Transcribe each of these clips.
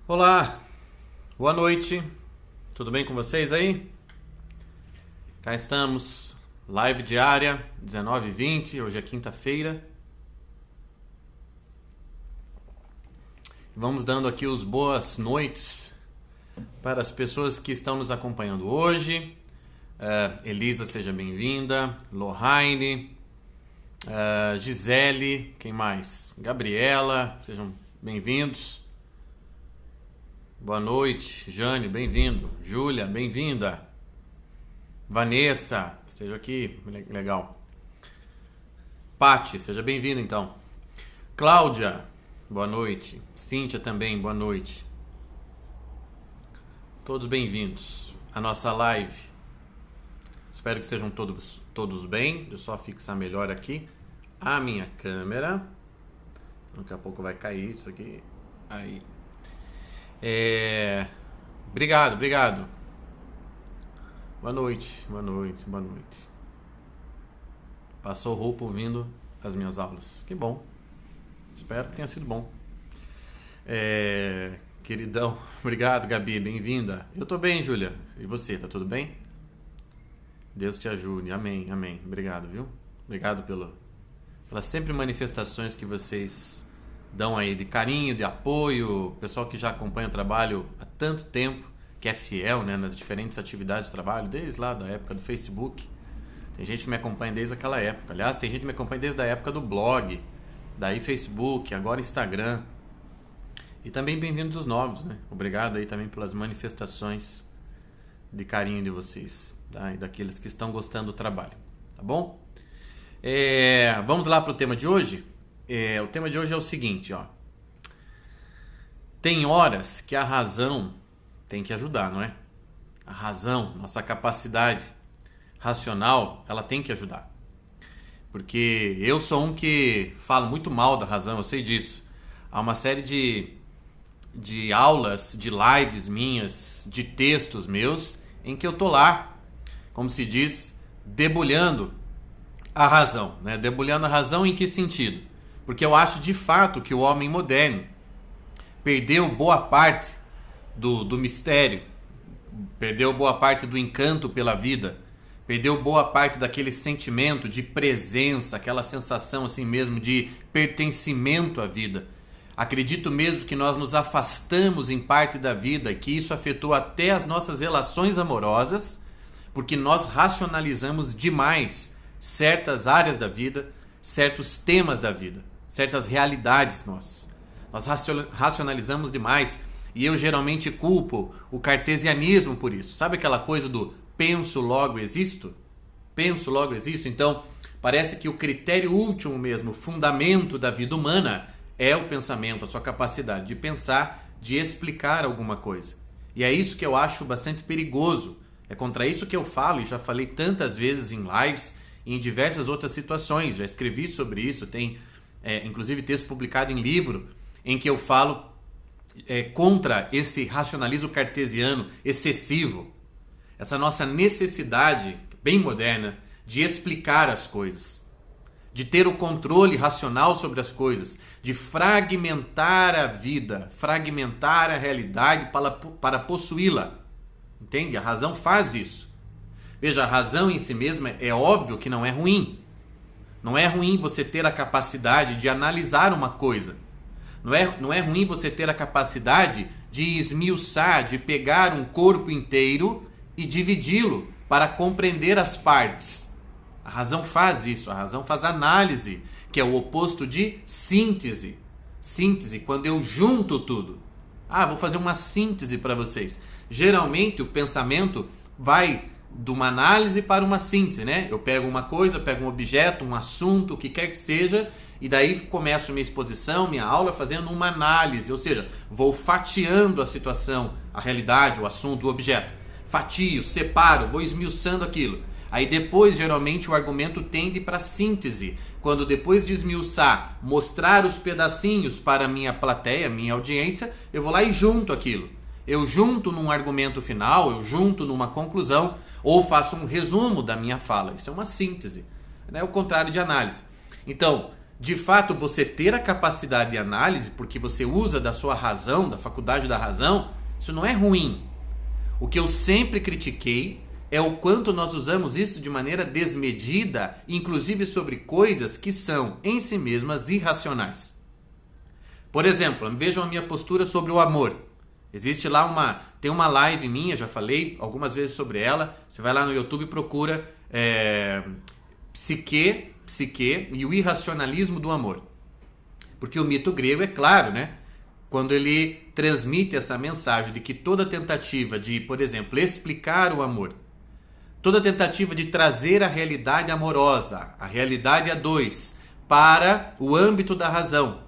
Olá, boa noite, tudo bem com vocês aí? Cá estamos, live diária, 19h20, hoje é quinta-feira. Vamos dando aqui os boas noites para as pessoas que estão nos acompanhando hoje. Elisa, seja bem-vinda, Lohane, Gisele, quem mais? Gabriela, sejam bem-vindos. Boa noite, Jane, bem-vindo. Júlia, bem-vinda. Vanessa, seja aqui, legal. Pati, seja bem-vinda então. Cláudia, boa noite. Cíntia também, boa noite. Todos bem-vindos à nossa live. Espero que sejam todos bem. Deixa eu só fixar melhor aqui a minha câmera. Daqui a pouco vai cair isso aqui. Aí. Obrigado. Boa noite. Passou roupa ouvindo as minhas aulas. Que bom. Espero que tenha sido bom. Queridão, obrigado, Gabi, bem-vinda. Eu tô bem, Júlia. E você, tá tudo bem? Deus te ajude. Amém. Obrigado, viu? Obrigado pelas sempre manifestações que vocês dão aí de carinho, de apoio, o pessoal que já acompanha o trabalho há tanto tempo, que é fiel, né, nas diferentes atividades do trabalho, desde lá da época do Facebook. Tem gente que me acompanha desde aquela época. Aliás, tem gente que me acompanha desde a época do blog, daí Facebook, agora Instagram. E também bem-vindos os novos, né? Obrigado aí também pelas manifestações de carinho de vocês, tá? E daqueles que estão gostando do trabalho, tá bom? Vamos lá para o tema de hoje? O tema de hoje é o seguinte, ó. Tem horas que a razão tem que ajudar, não é? A razão, nossa capacidade racional, ela tem que ajudar. Porque eu sou um que falo muito mal da razão, eu sei disso. Há uma série de aulas, de lives minhas, de textos meus, em que eu tô lá, como se diz, debulhando a razão, né? Debulhando a razão em que sentido? Porque eu acho de fato que o homem moderno perdeu boa parte do mistério, perdeu boa parte do encanto pela vida, perdeu boa parte daquele sentimento de presença, aquela sensação assim mesmo de pertencimento à vida. Acredito mesmo que nós nos afastamos em parte da vida, que isso afetou até as nossas relações amorosas, porque nós racionalizamos demais certas áreas da vida, certos temas da vida, certas realidades nós racionalizamos demais, e eu geralmente culpo o cartesianismo por isso. Sabe aquela coisa do penso, logo existo? Penso, logo existo. Então, parece que o critério último mesmo, o fundamento da vida humana é o pensamento, a sua capacidade de pensar, de explicar alguma coisa. E é isso que eu acho bastante perigoso. É contra isso que eu falo, e já falei tantas vezes em lives, em diversas outras situações, já escrevi sobre isso, tem inclusive texto publicado em livro, em que eu falo contra esse racionalismo cartesiano excessivo, essa nossa necessidade, bem moderna, de explicar as coisas, de ter o controle racional sobre as coisas, de fragmentar a vida, fragmentar a realidade para possuí-la. Entende? A razão faz isso. Veja, a razão em si mesma é óbvio que não é ruim. Não é ruim você ter a capacidade de analisar uma coisa. Não é ruim você ter a capacidade de esmiuçar, de pegar um corpo inteiro e dividi-lo para compreender as partes. A razão faz isso, a razão faz análise, que é o oposto de síntese. Síntese, quando eu junto tudo. Vou fazer uma síntese para vocês. Geralmente o pensamento vai de uma análise para uma síntese, né? Eu pego uma coisa, pego um objeto, um assunto, o que quer que seja, e daí começo minha exposição, minha aula fazendo uma análise, ou seja, vou fatiando a situação, a realidade, o assunto, o objeto. Fatio, separo, vou esmiuçando aquilo. Aí depois, geralmente, o argumento tende para síntese. Quando depois de esmiuçar, mostrar os pedacinhos para a minha plateia, minha audiência, eu vou lá e junto aquilo. Eu junto num argumento final, eu junto numa conclusão, ou faço um resumo da minha fala. Isso é uma síntese, né? O contrário de análise. Então, de fato, você ter a capacidade de análise, porque você usa da sua razão, da faculdade da razão, isso não é ruim. O que eu sempre critiquei é o quanto nós usamos isso de maneira desmedida, inclusive sobre coisas que são, em si mesmas, irracionais. Por exemplo, vejam a minha postura sobre o amor. Existe lá tem uma live minha, já falei algumas vezes sobre ela. Você vai lá no YouTube e procura psique e o irracionalismo do amor. Porque o mito grego é claro, né? Quando ele transmite essa mensagem de que toda tentativa de, por exemplo, explicar o amor, toda tentativa de trazer a realidade amorosa, a realidade a dois, para o âmbito da razão,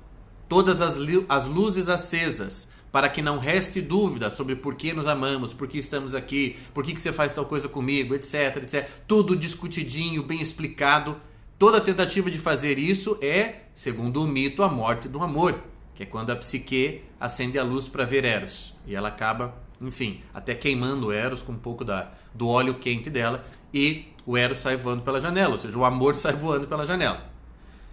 todas as luzes acesas, para que não reste dúvida sobre por que nos amamos, por que estamos aqui, por que você faz tal coisa comigo, etc, etc. Tudo discutidinho, bem explicado. Toda tentativa de fazer isso é, segundo o mito, a morte do amor, que é quando a psique acende a luz para ver Eros. E ela acaba, enfim, até queimando o Eros com um pouco do óleo quente dela, e o Eros sai voando pela janela, ou seja, o amor sai voando pela janela.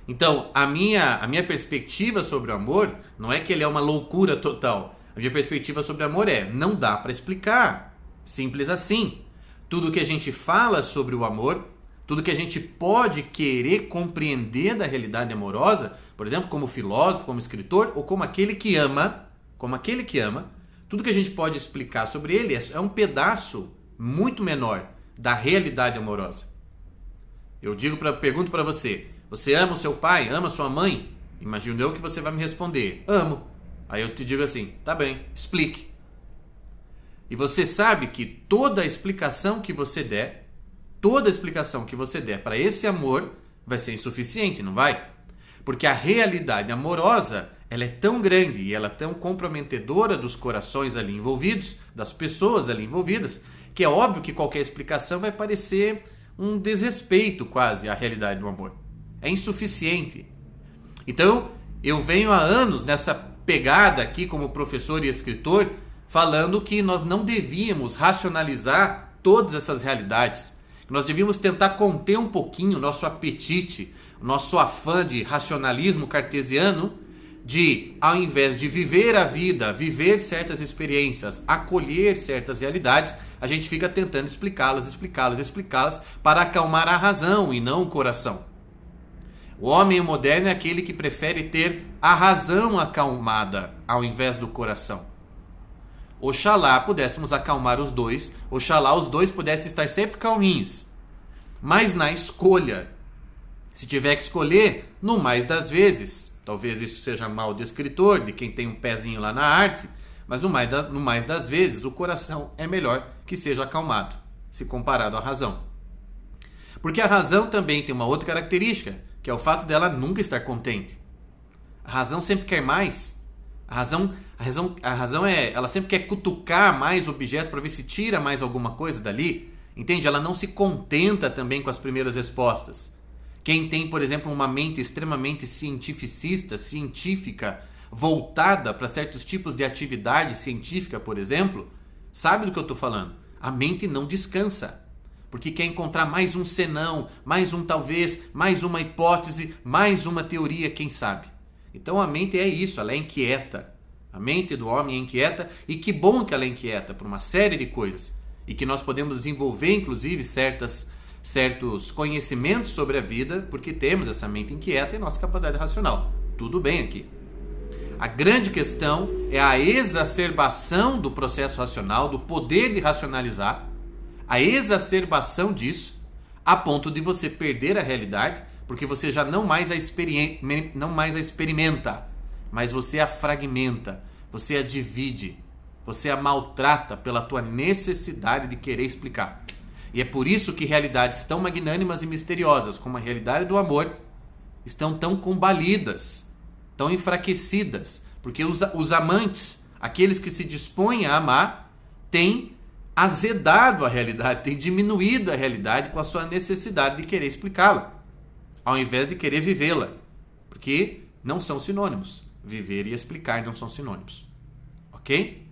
Então, a minha perspectiva sobre o amor não é que ele é uma loucura total. A minha perspectiva sobre o amor é, não dá para explicar. Simples assim. Tudo que a gente fala sobre o amor, tudo que a gente pode querer compreender da realidade amorosa, por exemplo, como filósofo, como escritor, ou como aquele que ama, tudo que a gente pode explicar sobre ele é um pedaço muito menor da realidade amorosa. Eu pergunto para você, você ama o seu pai? Ama sua mãe? Imagino eu que você vai me responder, amo. Aí eu te digo assim, tá bem, explique. E você sabe que toda explicação que você der para esse amor vai ser insuficiente, não vai? Porque a realidade amorosa, ela é tão grande e ela é tão comprometedora dos corações ali envolvidos, das pessoas ali envolvidas, que é óbvio que qualquer explicação vai parecer um desrespeito quase à realidade do amor. É insuficiente. Então, eu venho há anos nessa pegada aqui como professor e escritor, falando que nós não devíamos racionalizar todas essas realidades. Nós devíamos tentar conter um pouquinho o nosso apetite, o nosso afã de racionalismo cartesiano, de, ao invés de viver a vida, viver certas experiências, acolher certas realidades, a gente fica tentando explicá-las para acalmar a razão e não o coração. O homem moderno é aquele que prefere ter a razão acalmada ao invés do coração. Oxalá pudéssemos acalmar os dois, oxalá os dois pudessem estar sempre calminhos. Mas na escolha, se tiver que escolher, no mais das vezes, talvez isso seja mal de escritor, de quem tem um pezinho lá na arte, mas no mais das vezes o coração é melhor que seja acalmado, se comparado à razão. Porque a razão também tem uma outra característica, que é o fato dela nunca estar contente. A razão sempre quer mais. A razão ela sempre quer cutucar mais o objeto para ver se tira mais alguma coisa dali. Entende? Ela não se contenta também com as primeiras respostas. Quem tem, por exemplo, uma mente extremamente científica, voltada para certos tipos de atividade científica, por exemplo, sabe do que eu estou falando. A mente não descansa. Porque quer encontrar mais um senão, mais um talvez, mais uma hipótese, mais uma teoria, quem sabe. Então a mente é isso, ela é inquieta. A mente do homem é inquieta, e que bom que ela é inquieta por uma série de coisas. E que nós podemos desenvolver, inclusive, certos conhecimentos sobre a vida, porque temos essa mente inquieta e nossa capacidade racional. Tudo bem aqui. A grande questão é a exacerbação do processo racional, do poder de racionalizar, a exacerbação disso, a ponto de você perder a realidade, porque você já não mais a experimenta, mas você a fragmenta, você a divide, você a maltrata pela tua necessidade de querer explicar. E é por isso que realidades tão magnânimas e misteriosas como a realidade do amor estão tão combalidas, tão enfraquecidas, porque os amantes, aqueles que se dispõem a amar, têm azedado a realidade, têm diminuído a realidade com a sua necessidade de querer explicá-la, ao invés de querer vivê-la, porque não são sinônimos. Viver e explicar não são sinônimos. Ok?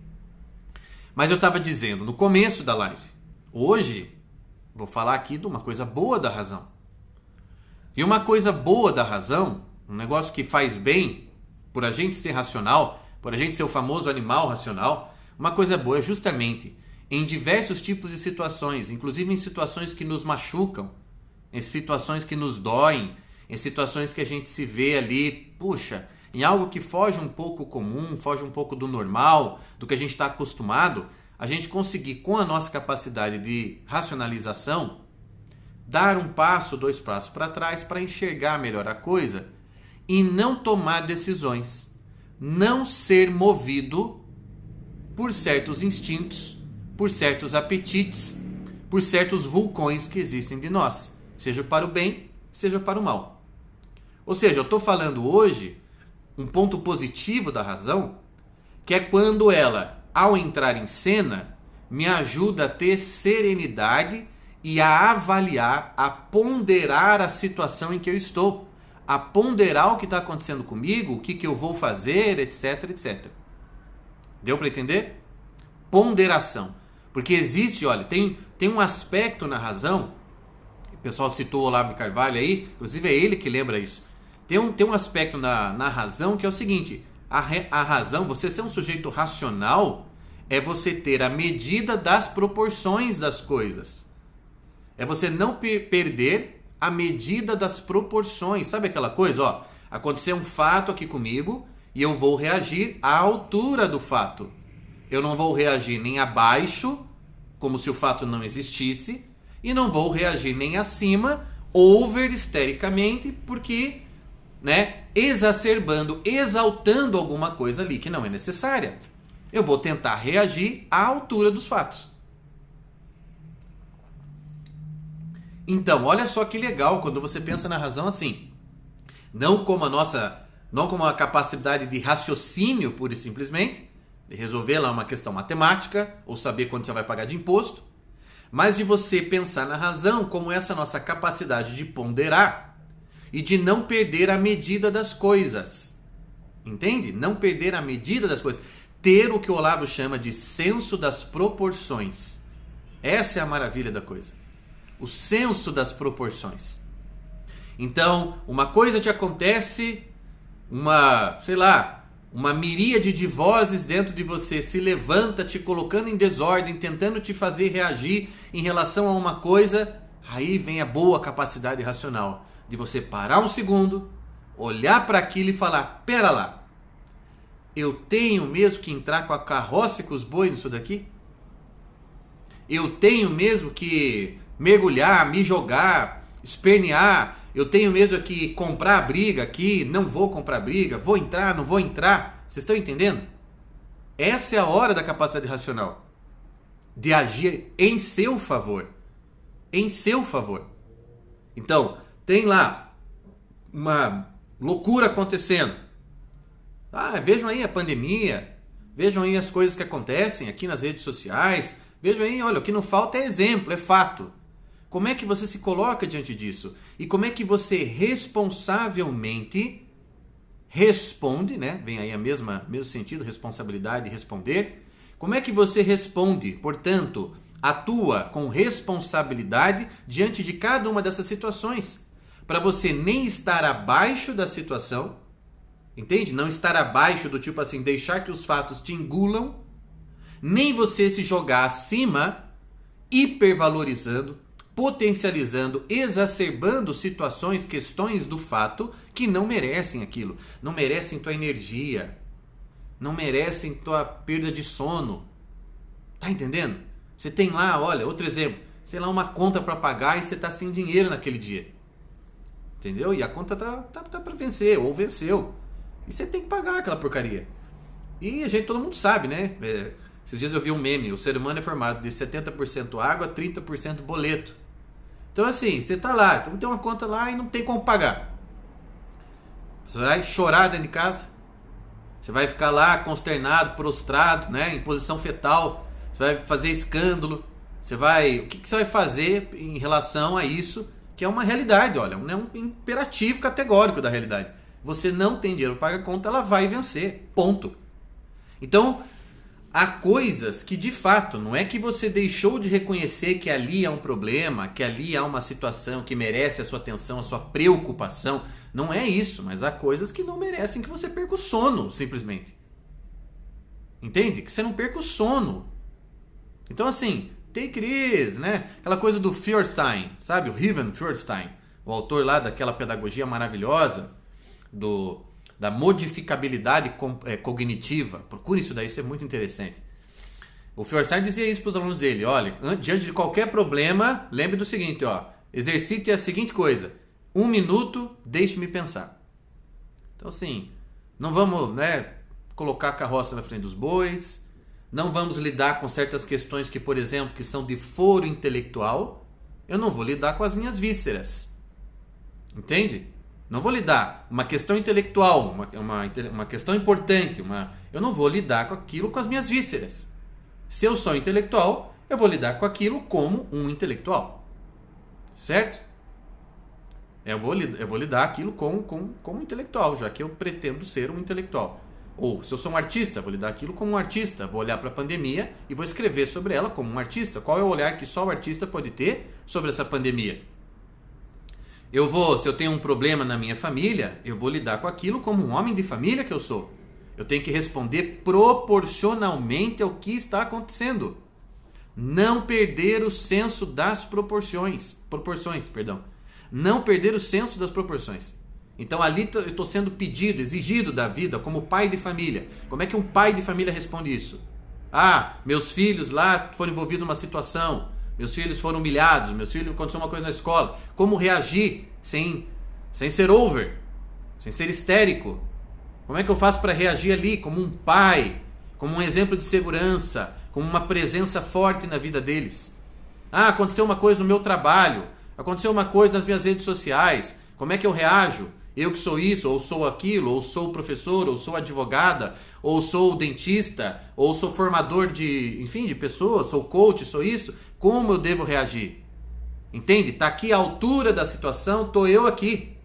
Mas eu estava dizendo no começo da live, hoje vou falar aqui de uma coisa boa da razão. E uma coisa boa da razão, um negócio que faz bem, por a gente ser racional, por a gente ser o famoso animal racional, uma coisa boa é justamente em diversos tipos de situações, inclusive em situações que nos machucam, em situações que nos doem, em situações que a gente se vê ali, puxa, em algo que foge um pouco comum, foge um pouco do normal, do que a gente está acostumado, a gente conseguir, com a nossa capacidade de racionalização, dar um passo, 2 passos para trás para enxergar melhor a coisa e não tomar decisões, não ser movido por certos instintos, por certos apetites, por certos vulcões que existem de nós, seja para o bem, seja para o mal. Ou seja, eu estou falando hoje um ponto positivo da razão, que é quando ela, ao entrar em cena, me ajuda a ter serenidade e a avaliar, a ponderar a situação em que eu estou, a ponderar o que está acontecendo comigo, o que eu vou fazer, etc, etc. Deu para entender? Ponderação. Porque existe, olha, tem um aspecto na razão, o pessoal citou o Olavo de Carvalho aí, inclusive é ele que lembra isso. Tem um aspecto na razão que é o seguinte, a razão, você ser um sujeito racional, é você ter a medida das proporções das coisas. É você não perder a medida das proporções. Sabe aquela coisa, ó, aconteceu um fato aqui comigo e eu vou reagir à altura do fato. Eu não vou reagir nem abaixo, como se o fato não existisse, e não vou reagir nem acima, over histericamente, porque, né, exacerbando, exaltando alguma coisa ali que não é necessária. Eu vou tentar reagir à altura dos fatos. Então, olha só que legal quando você pensa na razão assim. Não como a capacidade de raciocínio pura e simplesmente, de resolver lá uma questão matemática, ou saber quanto você vai pagar de imposto, mas de você pensar na razão como essa nossa capacidade de ponderar e de não perder a medida das coisas. Entende? Não perder a medida das coisas. Ter o que o Olavo chama de senso das proporções. Essa é a maravilha da coisa. O senso das proporções. Então, uma coisa te acontece, uma miríade de vozes dentro de você se levanta, te colocando em desordem, tentando te fazer reagir em relação a uma coisa, aí vem a boa capacidade racional de você parar um segundo, olhar para aquilo e falar, pera lá, eu tenho mesmo que entrar com a carroça e com os bois nisso daqui? Eu tenho mesmo que mergulhar, me jogar, espernear, eu tenho mesmo que comprar a briga aqui, não vou comprar briga, vou entrar, não vou entrar. Vocês estão entendendo? Essa é a hora da capacidade racional. De agir em seu favor. Em seu favor. Então, tem lá uma loucura acontecendo. Vejam aí a pandemia, vejam aí as coisas que acontecem aqui nas redes sociais, vejam aí, olha, o que não falta é exemplo, é fato. Como é que você se coloca diante disso? E como é que você responsavelmente responde, né? Vem aí mesmo sentido, responsabilidade e responder. Como é que você responde, portanto, atua com responsabilidade diante de cada uma dessas situações? Para você nem estar abaixo da situação, entende? Não estar abaixo do tipo assim, deixar que os fatos te engulam, nem você se jogar acima, hipervalorizando, potencializando, exacerbando situações, questões do fato que não merecem aquilo. Não merecem tua energia. Não merecem tua perda de sono. Tá entendendo? Você tem lá, olha, outro exemplo. Sei lá, uma conta para pagar e você tá sem dinheiro naquele dia. Entendeu? E a conta tá para vencer, ou venceu. E você tem que pagar aquela porcaria. E todo mundo sabe, né? Esses dias eu vi um meme. O ser humano é formado de 70% água, 30% boleto. Então assim, você tá lá, então tem uma conta lá e não tem como pagar. Você vai chorar dentro de casa. Você vai ficar lá consternado, prostrado, né, em posição fetal. Você vai fazer escândalo. O que você vai fazer em relação a isso, que é uma realidade, olha, é um imperativo categórico da realidade. Você não tem dinheiro para pagar a conta, ela vai vencer. Ponto. Então, há coisas que de fato, não é que você deixou de reconhecer que ali há um problema, que ali há uma situação que merece a sua atenção, a sua preocupação. Não é isso, mas há coisas que não merecem que você perca o sono, simplesmente. Entende? Que você não perca o sono. Então assim, take it easy, né? Aquela coisa do Feuerstein, sabe? O Ivan Feuerstein, o autor lá daquela pedagogia maravilhosa da modificabilidade cognitiva. Procure isso daí, isso é muito interessante. O Feuerstein dizia isso para os alunos dele. Olha, diante de qualquer problema, lembre do seguinte, ó. Exercite a seguinte coisa. 1 minuto, deixe-me pensar. Então assim, não vamos, colocar a carroça na frente dos bois. Não vamos lidar com certas questões que, por exemplo, que são de foro intelectual. Eu não vou lidar com as minhas vísceras. Entende? Não vou lidar. Uma questão intelectual, uma questão importante. Eu não vou lidar com aquilo com as minhas vísceras. Se eu sou intelectual, eu vou lidar com aquilo como um intelectual. Certo? Eu vou lidar aquilo como um intelectual, já que eu pretendo ser um intelectual. Ou, se eu sou um artista, vou lidar aquilo como um artista. Vou olhar para a pandemia e vou escrever sobre ela como um artista. Qual é o olhar que só o artista pode ter sobre essa pandemia? Se eu tenho um problema na minha família, eu vou lidar com aquilo como um homem de família que eu sou. Eu tenho que responder proporcionalmente ao que está acontecendo. Não perder o senso das proporções. Não perder o senso das proporções. Então ali eu estou sendo pedido, exigido da vida como pai de família. Como é que um pai de família responde isso? Meus filhos lá foram envolvidos numa situação. Meus filhos foram humilhados. Meus filhos aconteceu uma coisa na escola. Como reagir sem ser over? Sem ser histérico? Como é que eu faço para reagir ali como um pai? Como um exemplo de segurança? Como uma presença forte na vida deles? Aconteceu uma coisa no meu trabalho. Aconteceu uma coisa nas minhas redes sociais. Como é que eu reajo? Eu que sou isso, ou sou aquilo, ou sou professor, ou sou advogada, ou sou dentista, ou sou formador de pessoas, sou coach, sou isso. Como eu devo reagir? Entende? Tá aqui a altura da situação, tô eu aqui.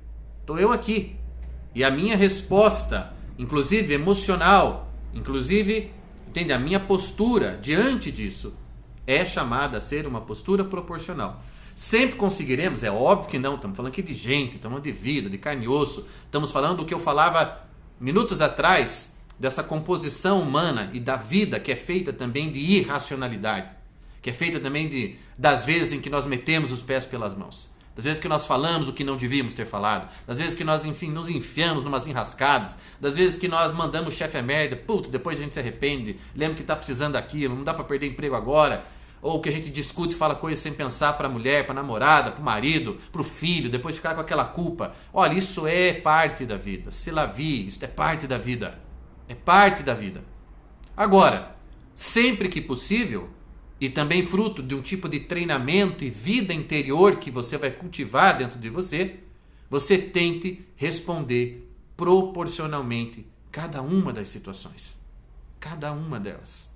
E a minha resposta, inclusive emocional, entende? A minha postura diante disso é chamada a ser uma postura proporcional. Sempre conseguiremos? É óbvio que não. Estamos falando aqui de gente, estamos falando de vida, de carne e osso. Estamos falando do que eu falava minutos atrás, dessa composição humana e da vida que é feita também de irracionalidade. Que é feita também das vezes em que nós metemos os pés pelas mãos. Das vezes que nós falamos o que não devíamos ter falado. Das vezes que nós, nos enfiamos numas enrascadas. Das vezes que nós mandamos o chefe a merda. Depois a gente se arrepende. Lembra que está precisando daquilo. Não dá para perder emprego agora. Ou que a gente discute e fala coisas sem pensar para a mulher, para a namorada, para o marido, para o filho, depois ficar com aquela culpa. Olha, isso é parte da vida. Se la vie, isso é parte da vida. É parte da vida. Agora, sempre que possível, e também fruto de um tipo de treinamento e vida interior que você vai cultivar dentro de você, você tente responder proporcionalmente cada uma das situações. Cada uma delas.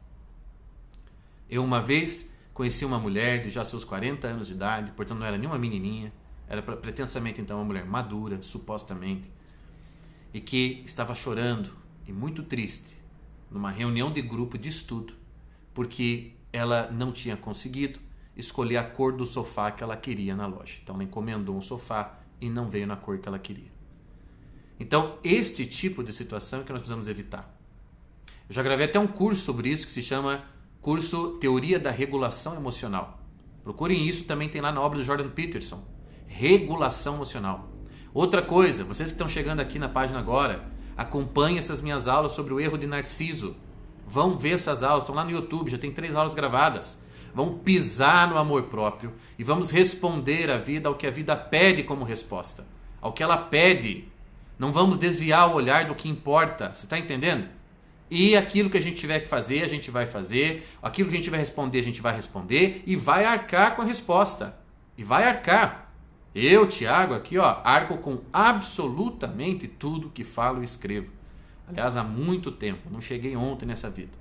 Eu uma vez conheci uma mulher de já seus 40 anos de idade, portanto não era nenhuma menininha, era pretensamente então uma mulher madura, supostamente, e que estava chorando e muito triste numa reunião de grupo de estudo, porque ela não tinha conseguido escolher a cor do sofá que ela queria na loja. Então ela encomendou um sofá e não veio na cor que ela queria. Então este tipo de situação é que nós precisamos evitar. Eu já gravei até um curso sobre isso que se chama curso Teoria da Regulação Emocional. Procurem isso, também tem lá na obra do Jordan Peterson. Regulação emocional. Outra coisa, vocês que estão chegando aqui na página agora, acompanhem essas minhas aulas sobre o erro de Narciso. Vão ver essas aulas, estão lá no YouTube, já tem 3 aulas gravadas. Vamos pisar no amor próprio e vamos responder à vida ao que a vida pede como resposta. Ao que ela pede. Não vamos desviar o olhar do que importa. Você está entendendo? E aquilo que a gente tiver que fazer, a gente vai fazer. Aquilo que a gente vai responder, a gente vai responder. E vai arcar com a resposta. E vai arcar. Eu, Thiago, aqui, arco com absolutamente tudo que falo e escrevo. Aliás, há muito tempo. Não cheguei ontem nessa vida.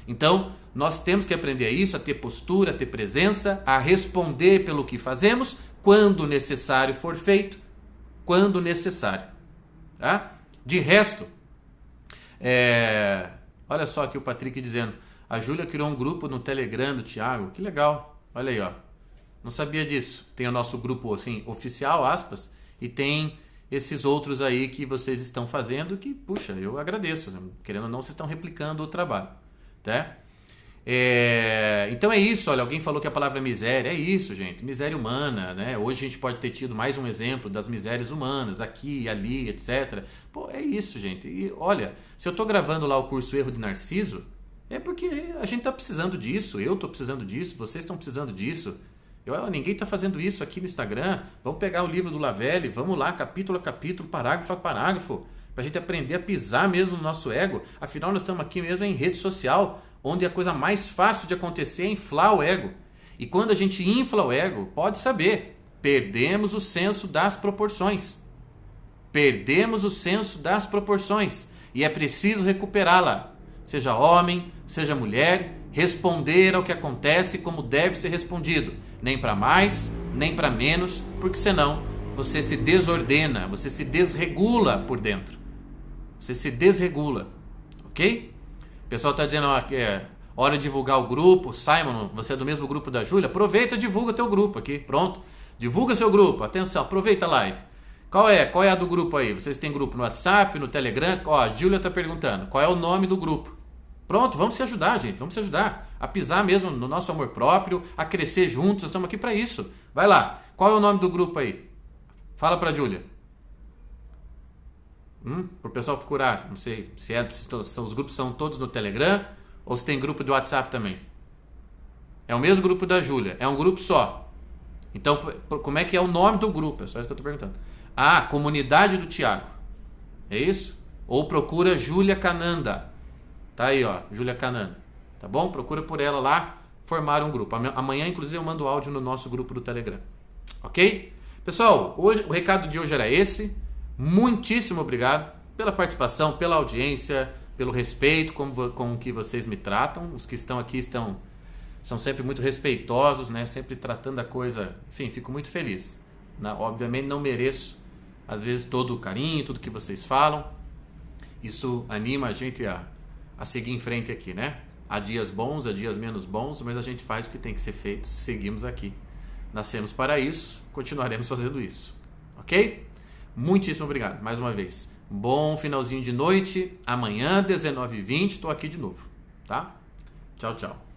Então, nós temos que aprender isso, a ter postura, a ter presença, a responder pelo que fazemos, quando necessário for feito. Quando necessário. Tá? De resto... Olha só aqui o Patrick dizendo: A Júlia criou um grupo no Telegram do Thiago. Que legal. Olha aí, ó. Não sabia disso. Tem o nosso grupo, assim, oficial, aspas, e tem esses outros aí que vocês estão fazendo que, puxa, eu agradeço. Querendo ou não, vocês estão replicando o trabalho, tá? Então é isso, olha, alguém falou que a palavra miséria, é isso, gente, miséria humana, né? Hoje a gente pode ter tido mais um exemplo das misérias humanas, aqui, ali, etc. Pô, é isso, gente. E olha, se eu tô gravando lá o curso Erro de Narciso, é porque a gente tá precisando disso, eu tô precisando disso, vocês estão precisando disso. Ninguém tá fazendo isso aqui no Instagram. Vamos pegar o livro do Lavelli, vamos lá, capítulo a capítulo, parágrafo a parágrafo, pra gente aprender a pisar mesmo no nosso ego. Afinal, nós estamos aqui mesmo em rede social, onde a coisa mais fácil de acontecer é inflar o ego. E quando a gente infla o ego, pode saber, perdemos o senso das proporções. Perdemos o senso das proporções. E é preciso recuperá-la. Seja homem, seja mulher, responder ao que acontece como deve ser respondido. Nem para mais, nem para menos, porque senão você se desordena, você se desregula por dentro. Você se desregula, ok? O pessoal está dizendo que é hora de divulgar o grupo. Simon, você é do mesmo grupo da Júlia? Aproveita e divulga teu grupo aqui. Pronto. Divulga seu grupo. Atenção, aproveita a live. Qual é a do grupo aí? Vocês têm grupo no WhatsApp, no Telegram? Ó, a Júlia está perguntando. Qual é o nome do grupo? Pronto, vamos se ajudar, gente. Vamos se ajudar. A pisar mesmo no nosso amor próprio, a crescer juntos. Nós estamos aqui para isso. Vai lá. Qual é o nome do grupo aí? Fala para a Júlia. Para o pessoal procurar, não sei se os grupos são todos no Telegram ou se tem grupo do WhatsApp também. É o mesmo grupo da Júlia, é um grupo só. Então, como é que é o nome do grupo? É só isso que eu estou perguntando. Ah, Comunidade do Thiago. É isso? Ou procura Júlia Cananda. Tá aí, ó, Júlia Cananda. Tá bom? Procura por ela lá, formar um grupo. Amanhã, inclusive, eu mando áudio no nosso grupo do Telegram. Ok? Pessoal, o recado de hoje era esse. Muitíssimo obrigado pela participação, pela audiência, pelo respeito com que vocês me tratam. Os que estão aqui são sempre muito respeitosos, né? Sempre tratando a coisa. Enfim, fico muito feliz. Obviamente não mereço, às vezes, todo o carinho, tudo que vocês falam. Isso anima a gente a seguir em frente aqui, né? Há dias bons, há dias menos bons, mas a gente faz o que tem que ser feito. Seguimos aqui. Nascemos para isso, continuaremos fazendo isso. Ok? Muitíssimo obrigado, mais uma vez. Bom finalzinho de noite. Amanhã, 19h20, estou aqui de novo. Tá? Tchau, tchau.